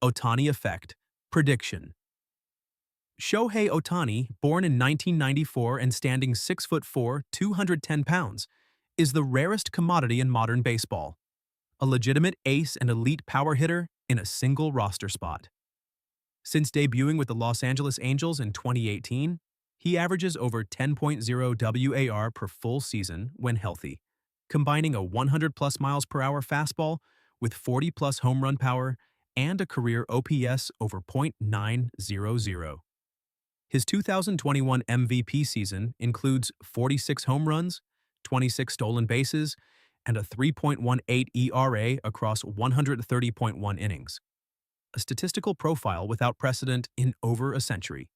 Ohtani effect. Prediction. Shohei Ohtani, born in 1994 and standing 6'4", 210 pounds, is the rarest commodity in modern baseball. A legitimate ace and elite power hitter in a single roster spot. Since debuting with the Los Angeles Angels in 2018, he averages over 10.0 WAR per full season when healthy, combining a 100-plus miles per hour fastball with 40-plus home run power and a career OPS over .900. His 2021 MVP season includes 46 home runs, 26 stolen bases, and a 3.18 ERA across 130.1 innings. A statistical profile without precedent in over a century.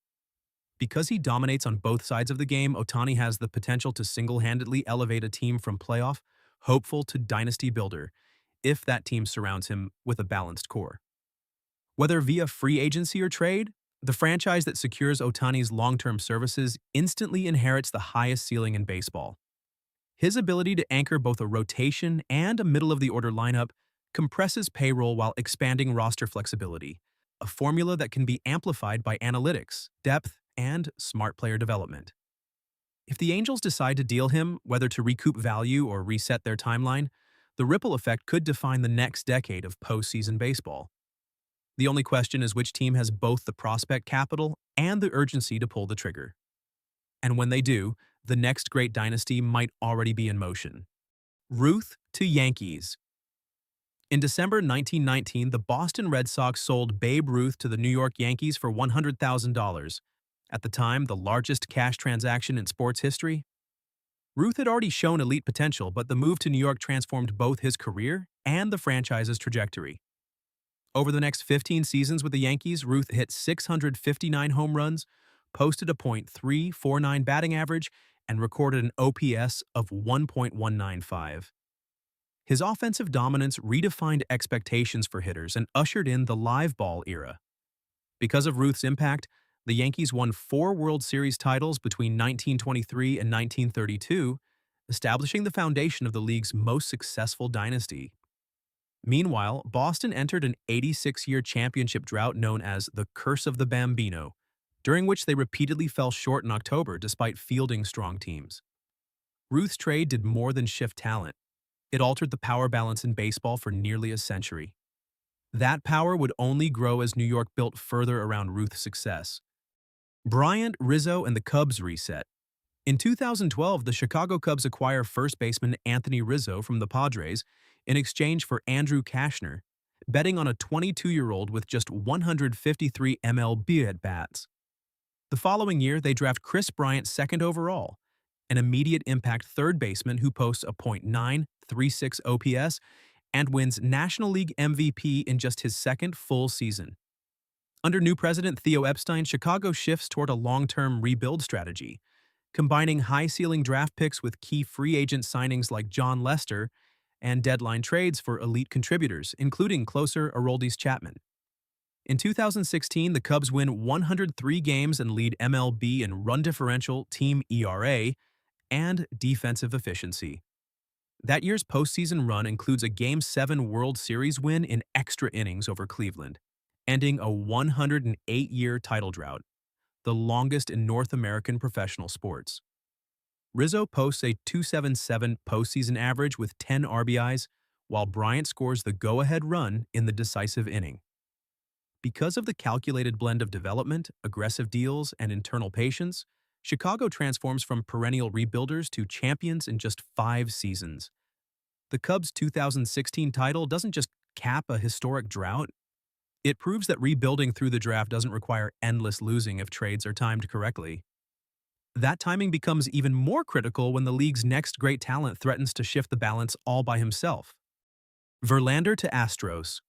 Because he dominates on both sides of the game, Ohtani has the potential to single-handedly elevate a team from playoff hopeful to dynasty builder if that team surrounds him with a balanced core. Whether via free agency or trade, the franchise that secures Ohtani's long-term services instantly inherits the highest ceiling in baseball. His ability to anchor both a rotation and a middle-of-the-order lineup compresses payroll while expanding roster flexibility, a formula that can be amplified by analytics, depth, and smart player development. If the Angels decide to deal him, whether to recoup value or reset their timeline, the ripple effect could define the next decade of postseason baseball. The only question is which team has both the prospect capital and the urgency to pull the trigger. And when they do, the next great dynasty might already be in motion. Ruth to Yankees. In December 1919, the Boston Red Sox sold Babe Ruth to the New York Yankees for $100,000. At the time, the largest cash transaction in sports history. Ruth had already shown elite potential, but the move to New York transformed both his career and the franchise's trajectory. Over the next 15 seasons with the Yankees, Ruth hit 659 home runs, posted a .349 batting average, and recorded an OPS of 1.195. His offensive dominance redefined expectations for hitters and ushered in the live ball era. Because of Ruth's impact, the Yankees won 4 World Series titles between 1923 and 1932, establishing the foundation of the league's most successful dynasty. Meanwhile, Boston entered an 86-year championship drought known as the Curse of the Bambino, during which they repeatedly fell short in October despite fielding strong teams. Ruth's trade did more than shift talent. It altered the power balance in baseball for nearly a century. That power would only grow as New York built further around Ruth's success. Bryant, Rizzo, and the Cubs reset. In 2012, the Chicago Cubs acquire first baseman Anthony Rizzo from the Padres in exchange for Andrew Cashner, betting on a 22-year-old with just 153 MLB at-bats. The following year, they draft Chris Bryant second overall, an immediate impact third baseman who posts a .936 OPS and wins National League MVP in just his second full season. Under new president Theo Epstein, Chicago shifts toward a long-term rebuild strategy, combining high-ceiling draft picks with key free agent signings like John Lester and deadline trades for elite contributors, including closer Aroldis Chapman. In 2016, the Cubs win 103 games and lead MLB in run differential, team ERA, and defensive efficiency. That year's postseason run includes a Game 7 World Series win in extra innings over Cleveland, ending a 108-year title drought, the longest in North American professional sports. Rizzo posts a .277 postseason average with 10 RBIs, while Bryant scores the go-ahead run in the decisive inning. Because of the calculated blend of development, aggressive deals, and internal patience, Chicago transforms from perennial rebuilders to champions in just 5 seasons. The Cubs' 2016 title doesn't just cap a historic drought. It proves that rebuilding through the draft doesn't require endless losing if trades are timed correctly. That timing becomes even more critical when the league's next great talent threatens to shift the balance all by himself. Verlander to Astros.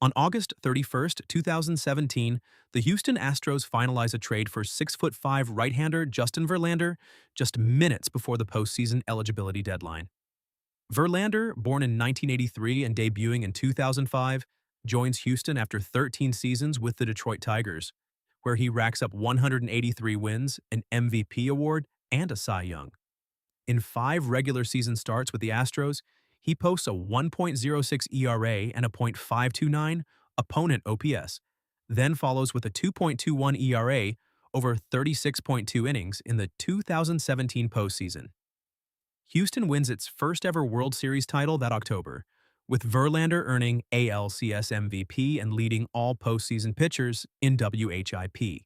On August 31, 2017, the Houston Astros finalize a trade for 6'5" right-hander Justin Verlander just minutes before the postseason eligibility deadline. Verlander, born in 1983 and debuting in 2005, joins Houston after 13 seasons with the Detroit Tigers, where he racks up 183 wins, an MVP award, and a Cy Young. In 5 regular season starts with the Astros, he posts a 1.06 ERA and a .529, opponent OPS, then follows with a 2.21 ERA over 36.2 innings in the 2017 postseason. Houston wins its first-ever World Series title that October, with Verlander earning ALCS MVP and leading all postseason pitchers in WHIP.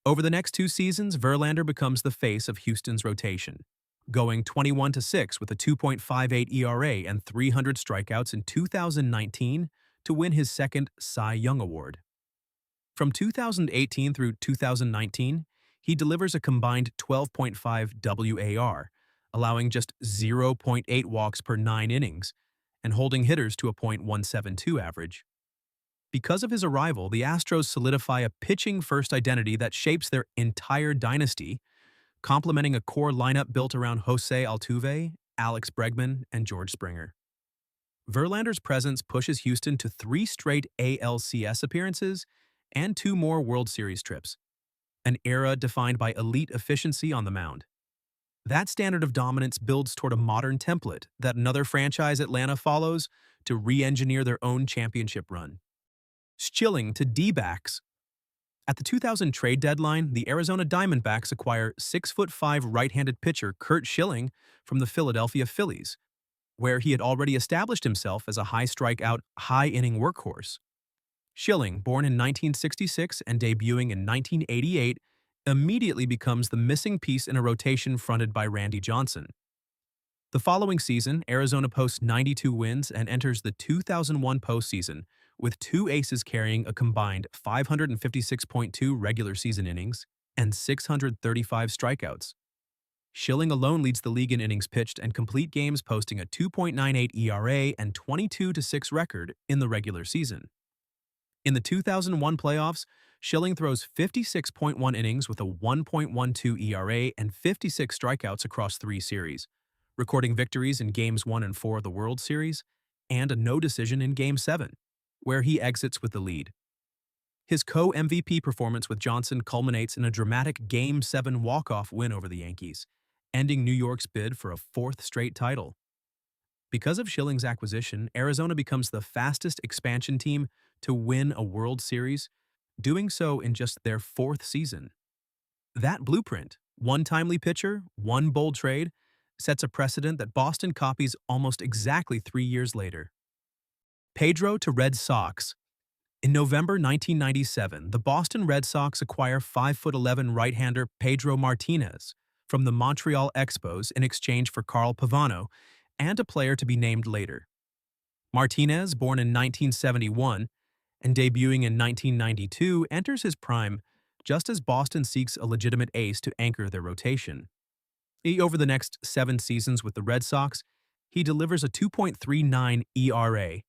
Over the next 2 seasons, Verlander becomes the face of Houston's rotation, going 21-6 with a 2.58 ERA and 300 strikeouts in 2019 to win his second Cy Young Award. From 2018 through 2019, he delivers a combined 12.5 WAR, allowing just 0.8 walks per 9 innings and holding hitters to a .172 average. Because of his arrival, the Astros solidify a pitching-first identity that shapes their entire dynasty, complementing a core lineup built around Jose Altuve, Alex Bregman, and George Springer. Verlander's presence pushes Houston to 3 straight ALCS appearances and 2 more World Series trips, an era defined by elite efficiency on the mound. That standard of dominance builds toward a modern template that another franchise, Atlanta, follows to re-engineer their own championship run. Schilling to D-backs. At the 2000 trade deadline, the Arizona Diamondbacks acquire 6'5" right-handed pitcher Curt Schilling from the Philadelphia Phillies, where he had already established himself as a high-strikeout, high-inning workhorse. Schilling, born in 1966 and debuting in 1988, immediately becomes the missing piece in a rotation fronted by Randy Johnson. The following season, Arizona posts 92 wins and enters the 2001 postseason, with 2 aces carrying a combined 556.2 regular season innings and 635 strikeouts. Schilling alone leads the league in innings pitched and complete games, posting a 2.98 ERA and 22-6 record in the regular season. In the 2001 playoffs, Schilling throws 56.1 innings with a 1.12 ERA and 56 strikeouts across 3 series, recording victories in Games 1 and 4 of the World Series and a no decision in Game 7, where he exits with the lead. His co-MVP performance with Johnson culminates in a dramatic Game 7 walk-off win over the Yankees, ending New York's bid for a 4th straight title. Because of Schilling's acquisition, Arizona becomes the fastest expansion team to win a World Series, doing so in just their 4th season. That blueprint, 1 timely pitcher, 1 bold trade, sets a precedent that Boston copies almost exactly 3 years later. Pedro to Red Sox. In November 1997, the Boston Red Sox acquire 5'11" right-hander Pedro Martinez from the Montreal Expos in exchange for Carl Pavano and a player to be named later. Martinez, born in 1971 and debuting in 1992, enters his prime just as Boston seeks a legitimate ace to anchor their rotation. Over the next 7 seasons with the Red Sox, he delivers a 2.39 ERA,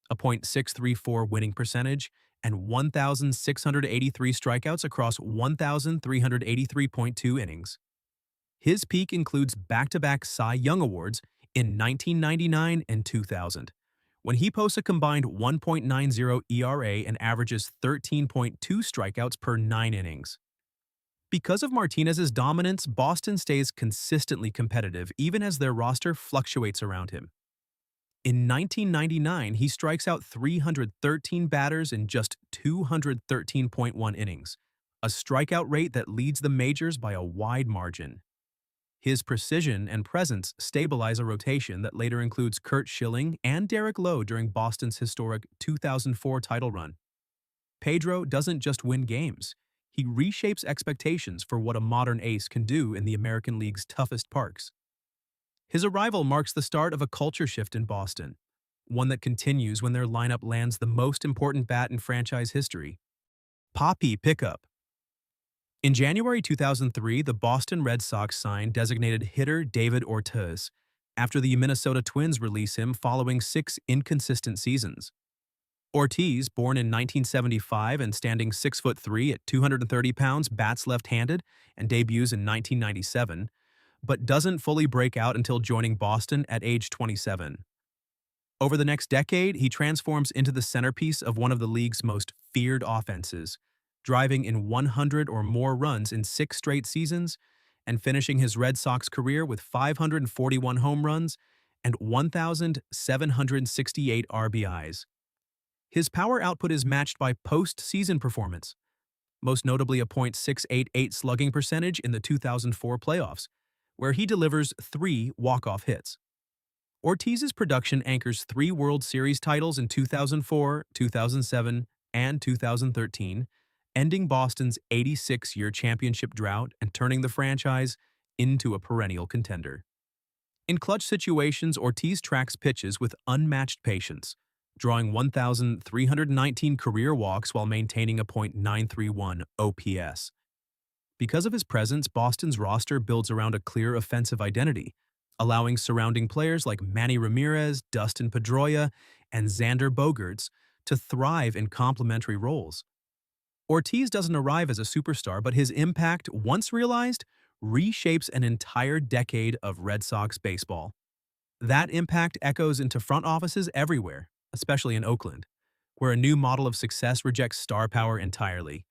a .634 winning percentage, and 1,683 strikeouts across 1,383.2 innings. His peak includes back-to-back Cy Young Awards in 1999 and 2000, when he posts a combined 1.90 ERA and averages 13.2 strikeouts per 9 innings. Because of Martinez's dominance, Boston stays consistently competitive even as their roster fluctuates around him. In 1999, he strikes out 313 batters in just 213.1 innings, a strikeout rate that leads the majors by a wide margin. His precision and presence stabilize a rotation that later includes Curt Schilling and Derek Lowe during Boston's historic 2004 title run. Pedro doesn't just win games. He reshapes expectations for what a modern ace can do in the American League's toughest parks. His arrival marks the start of a culture shift in Boston, one that continues when their lineup lands the most important bat in franchise history. Papi pickup. In January 2003, the Boston Red Sox signed designated hitter David Ortiz after the Minnesota Twins release him following 6 inconsistent seasons. Ortiz, born in 1975 and standing 6'3" at 230 pounds, bats left-handed and debuts in 1997, but doesn't fully break out until joining Boston at age 27. Over the next decade, he transforms into the centerpiece of one of the league's most feared offenses, driving in 100 or more runs in 6 straight seasons and finishing his Red Sox career with 541 home runs and 1,768 RBIs. His power output is matched by postseason performance, most notably a .688 slugging percentage in the 2004 playoffs, where he delivers 3 walk-off hits. Ortiz's production anchors 3 World Series titles in 2004, 2007, and 2013, ending Boston's 86-year championship drought and turning the franchise into a perennial contender. In clutch situations, Ortiz tracks pitches with unmatched patience, drawing 1,319 career walks while maintaining a .931 OPS. Because of his presence, Boston's roster builds around a clear offensive identity, allowing surrounding players like Manny Ramirez, Dustin Pedroia, and Xander Bogaerts to thrive in complementary roles. Ortiz doesn't arrive as a superstar, but his impact, once realized, reshapes an entire decade of Red Sox baseball. That impact echoes into front offices everywhere, especially in Oakland, where a new model of success rejects star power entirely.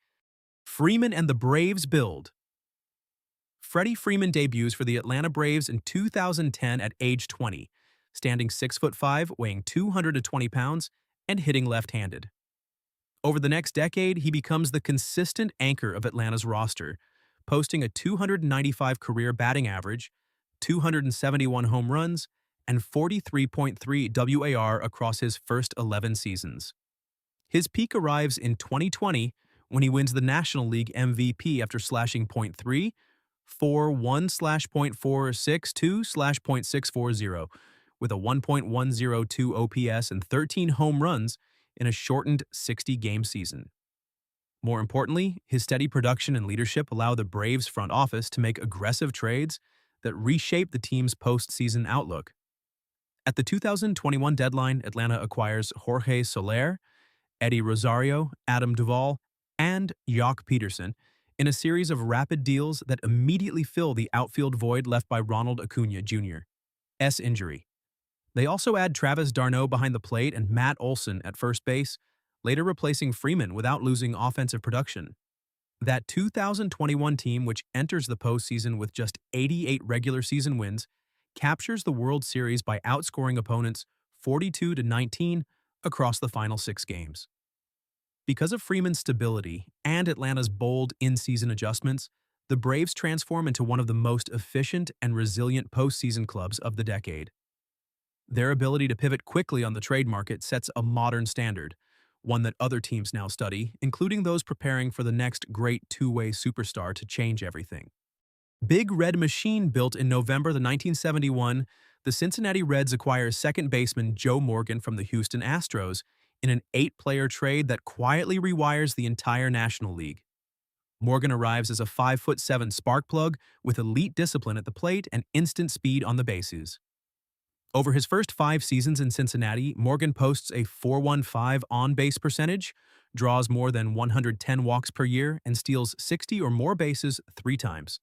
Freeman and the Braves build. Freddie Freeman debuts for the Atlanta Braves in 2010 at age 20, standing 6'5", weighing 220 pounds, and hitting left-handed. Over the next decade, he becomes the consistent anchor of Atlanta's roster, posting a 295 career batting average, 271 home runs, and 43.3 WAR across his first 11 seasons. His peak arrives in 2020 when he wins the National League MVP after slashing .3, 4.1/.462/.640 with a 1.102 OPS and 13 home runs in a shortened 60-game season. More importantly, his steady production and leadership allow the Braves front office to make aggressive trades that reshape the team's postseason outlook. At the 2021 deadline, Atlanta acquires Jorge Soler, Eddie Rosario, Adam Duvall, and Jock Peterson in a series of rapid deals that immediately fill the outfield void left by Ronald Acuna Jr.'s injury. They also add Travis d'Arnaud behind the plate and Matt Olson at first base, later replacing Freeman without losing offensive production. That 2021 team, which enters the postseason with just 88 regular season wins, captures the World Series by outscoring opponents 42-19 across the final 6 games. Because of Freeman's stability and Atlanta's bold in-season adjustments, the Braves transform into one of the most efficient and resilient postseason clubs of the decade. Their ability to pivot quickly on the trade market sets a modern standard, one that other teams now study, including those preparing for the next great two-way superstar to change everything. Big Red Machine built in November 1971, the Cincinnati Reds acquire second baseman Joe Morgan from the Houston Astros in an 8-player trade that quietly rewires the entire National League. Morgan arrives as a 5'7" spark plug with elite discipline at the plate and instant speed on the bases. Over his first 5 seasons in Cincinnati, Morgan posts a .415 on-base percentage, draws more than 110 walks per year, and steals 60 or more bases 3 times.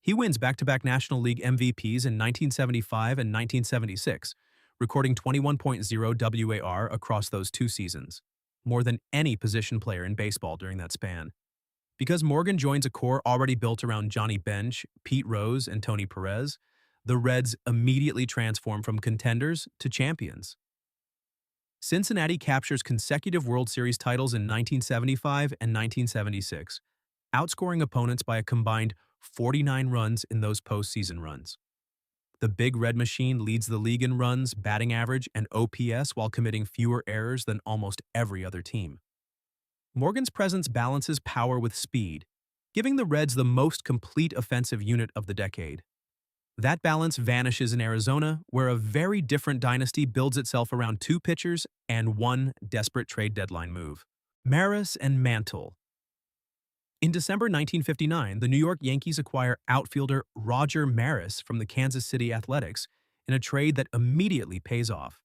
He wins back-to-back National League MVPs in 1975 and 1976, recording 21.0 WAR across those 2 seasons, more than any position player in baseball during that span. Because Morgan joins a core already built around Johnny Bench, Pete Rose, and Tony Perez, the Reds immediately transform from contenders to champions. Cincinnati captures consecutive World Series titles in 1975 and 1976, outscoring opponents by a combined 49 runs in those postseason runs. The Big Red Machine leads the league in runs, batting average, and OPS while committing fewer errors than almost every other team. Morgan's presence balances power with speed, giving the Reds the most complete offensive unit of the decade. That balance vanishes in Arizona, where a very different dynasty builds itself around 2 pitchers and 1 desperate trade deadline move: Maris and Mantle. In December 1959, the New York Yankees acquire outfielder Roger Maris from the Kansas City Athletics in a trade that immediately pays off.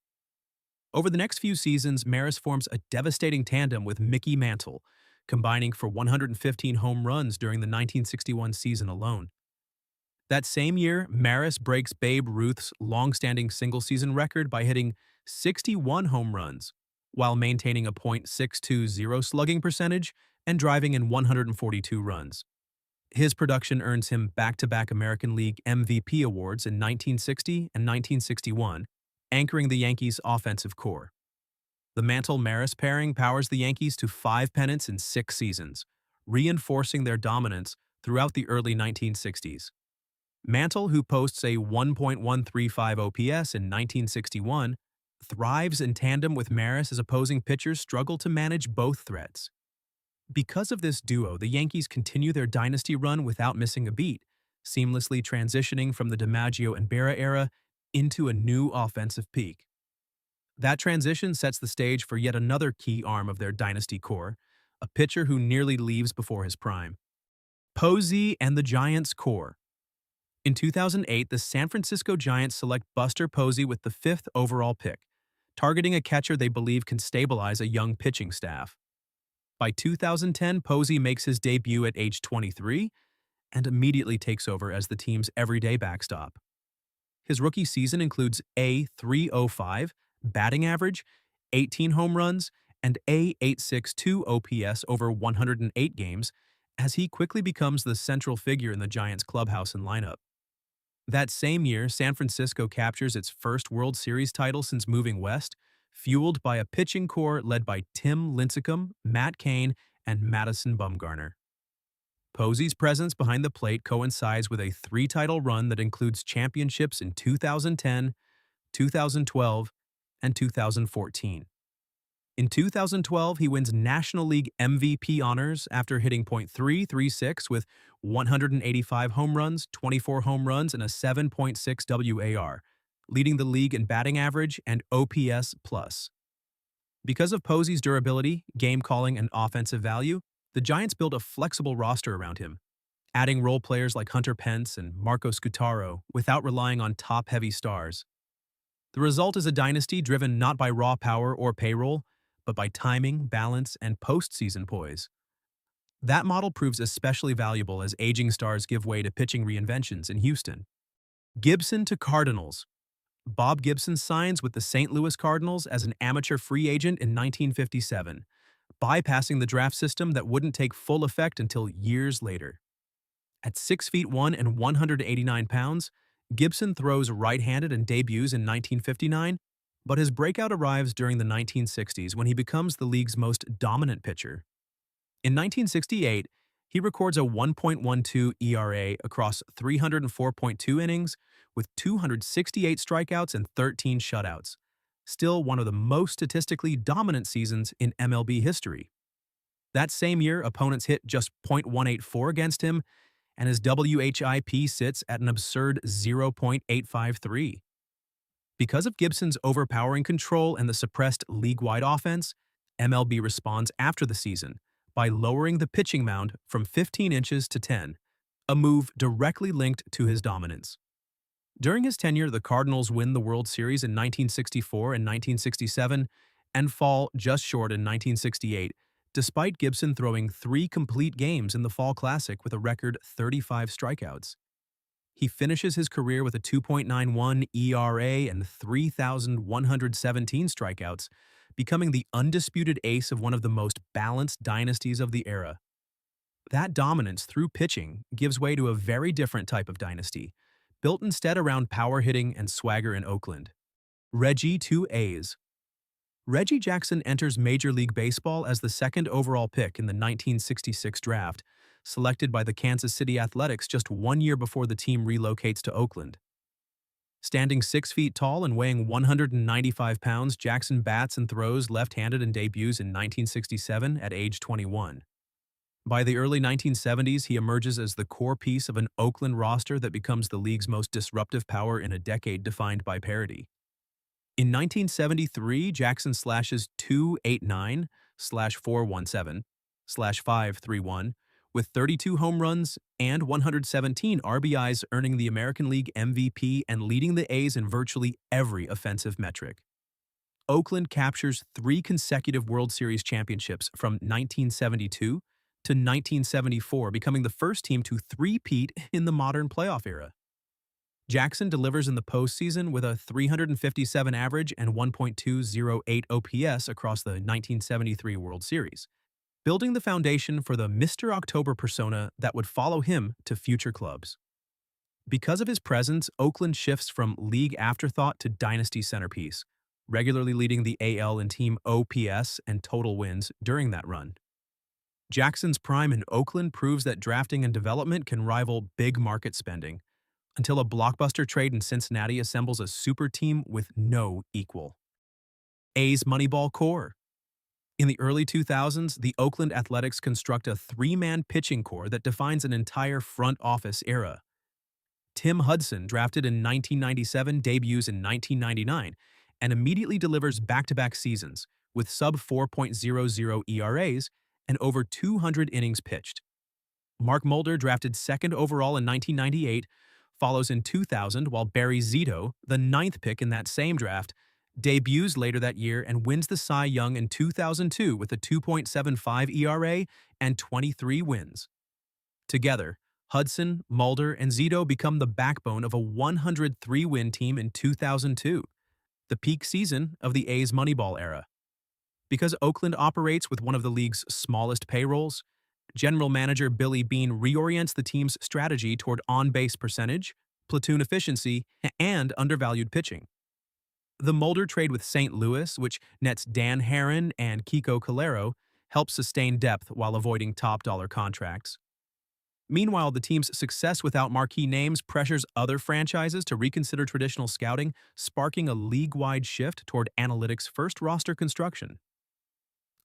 Over the next few seasons, Maris forms a devastating tandem with Mickey Mantle, combining for 115 home runs during the 1961 season alone. That same year, Maris breaks Babe Ruth's long-standing single-season record by hitting 61 home runs, while maintaining a .620 slugging percentage and driving in 142 runs. His production earns him back-to-back American League MVP awards in 1960 and 1961, anchoring the Yankees' offensive core. The Mantle-Maris pairing powers the Yankees to 5 pennants in 6 seasons, reinforcing their dominance throughout the early 1960s. Mantle, who posts a 1.135 OPS in 1961, thrives in tandem with Maris as opposing pitchers struggle to manage both threats. Because of this duo, the Yankees continue their dynasty run without missing a beat, seamlessly transitioning from the DiMaggio and Berra era into a new offensive peak. That transition sets the stage for yet another key arm of their dynasty core, a pitcher who nearly leaves before his prime. Posey and the Giants' core. In 2008, the San Francisco Giants select Buster Posey with the 5th overall pick, targeting a catcher they believe can stabilize a young pitching staff. By 2010, Posey makes his debut at age 23 and immediately takes over as the team's everyday backstop. His rookie season includes a .305 batting average, 18 home runs, and a .862 OPS over 108 games, as he quickly becomes the central figure in the Giants' clubhouse and lineup. That same year, San Francisco captures its first World Series title since moving west, fueled by a pitching core led by Tim Lincecum, Matt Cain, and Madison Bumgarner. Posey's presence behind the plate coincides with a 3-title run that includes championships in 2010, 2012, and 2014. In 2012, he wins National League MVP honors after hitting .336 with 185 home runs, 24 home runs, and a 7.6 WAR, leading the league in batting average and OPS+. Because of Posey's durability, game calling, and offensive value, the Giants built a flexible roster around him, adding role players like Hunter Pence and Marco Scutaro without relying on top-heavy stars. The result is a dynasty driven not by raw power or payroll, but by timing, balance, and postseason poise. That model proves especially valuable as aging stars give way to pitching reinventions in Houston. Gibson to Cardinals. Bob Gibson signs with the St. Louis Cardinals as an amateur free agent in 1957, bypassing the draft system that wouldn't take full effect until years later. At 6'1" and 189 pounds, Gibson throws right-handed and debuts in 1959, but his breakout arrives during the 1960s when he becomes the league's most dominant pitcher. In 1968, he records a 1.12 ERA across 304.2 innings with 268 strikeouts and 13 shutouts, still one of the most statistically dominant seasons in MLB history. That same year, opponents hit just .184 against him, and his WHIP sits at an absurd 0.853. Because of Gibson's overpowering control and the suppressed league-wide offense, MLB responds after the season by lowering the pitching mound from 15 inches to 10, a move directly linked to his dominance. During his tenure, the Cardinals win the World Series in 1964 and 1967 and fall just short in 1968, despite Gibson throwing 3 complete games in the Fall Classic with a record 35 strikeouts. He finishes his career with a 2.91 ERA and 3,117 strikeouts, becoming the undisputed ace of one of the most balanced dynasties of the era. That dominance through pitching gives way to a very different type of dynasty, built instead around power hitting and swagger in Oakland. Reggie to A's. Reggie Jackson enters Major League Baseball as the 2nd overall pick in the 1966 draft, selected by the Kansas City Athletics just 1 year before the team relocates to Oakland. Standing 6 feet tall and weighing 195 pounds, Jackson bats and throws left-handed and debuts in 1967 at age 21. By the early 1970s, he emerges as the core piece of an Oakland roster that becomes the league's most disruptive power in a decade defined by parity. In 1973, Jackson slashes .289/417/531 with 32 home runs and 117 RBIs, earning the American League MVP and leading the A's in virtually every offensive metric. Oakland captures 3 consecutive World Series championships from 1972 to 1974, becoming the first team to three-peat in the modern playoff era. Jackson delivers in the postseason with a 357 average and 1.208 OPS across the 1973 World Series, building the foundation for the Mr. October persona that would follow him to future clubs. Because of his presence, Oakland shifts from league afterthought to dynasty centerpiece, regularly leading the AL in team OPS and total wins during that run. Jackson's prime in Oakland proves that drafting and development can rival big market spending, until a blockbuster trade in Cincinnati assembles a super team with no equal. A's Moneyball core. In the early 2000s, the Oakland Athletics construct a three-man pitching core that defines an entire front office era. Tim Hudson, drafted in 1997, debuts in 1999, and immediately delivers back-to-back seasons with sub 4.00 ERAs and over 200 innings pitched. Mark Mulder, drafted second overall in 1998, follows in 2000, while Barry Zito, the ninth pick in that same draft, debuts later that year and wins the Cy Young in 2002 with a 2.75 ERA and 23 wins. Together, Hudson, Mulder, and Zito become the backbone of a 103-win team in 2002, the peak season of the A's Moneyball era. Because Oakland operates with one of the league's smallest payrolls, General Manager Billy Beane reorients the team's strategy toward on-base percentage, platoon efficiency, and undervalued pitching. The Mulder trade with St. Louis, which nets Dan Herron and Kiko Calero, helps sustain depth while avoiding top-dollar contracts. Meanwhile, the team's success without marquee names pressures other franchises to reconsider traditional scouting, sparking a league-wide shift toward analytics-first roster construction.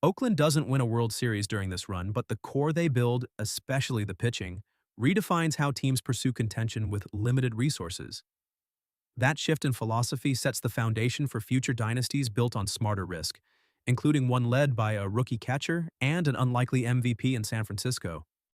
Oakland doesn't win a World Series during this run, but the core they build, especially the pitching, redefines how teams pursue contention with limited resources. That shift in philosophy sets the foundation for future dynasties built on smarter risk, including one led by a rookie catcher and an unlikely MVP in San Francisco.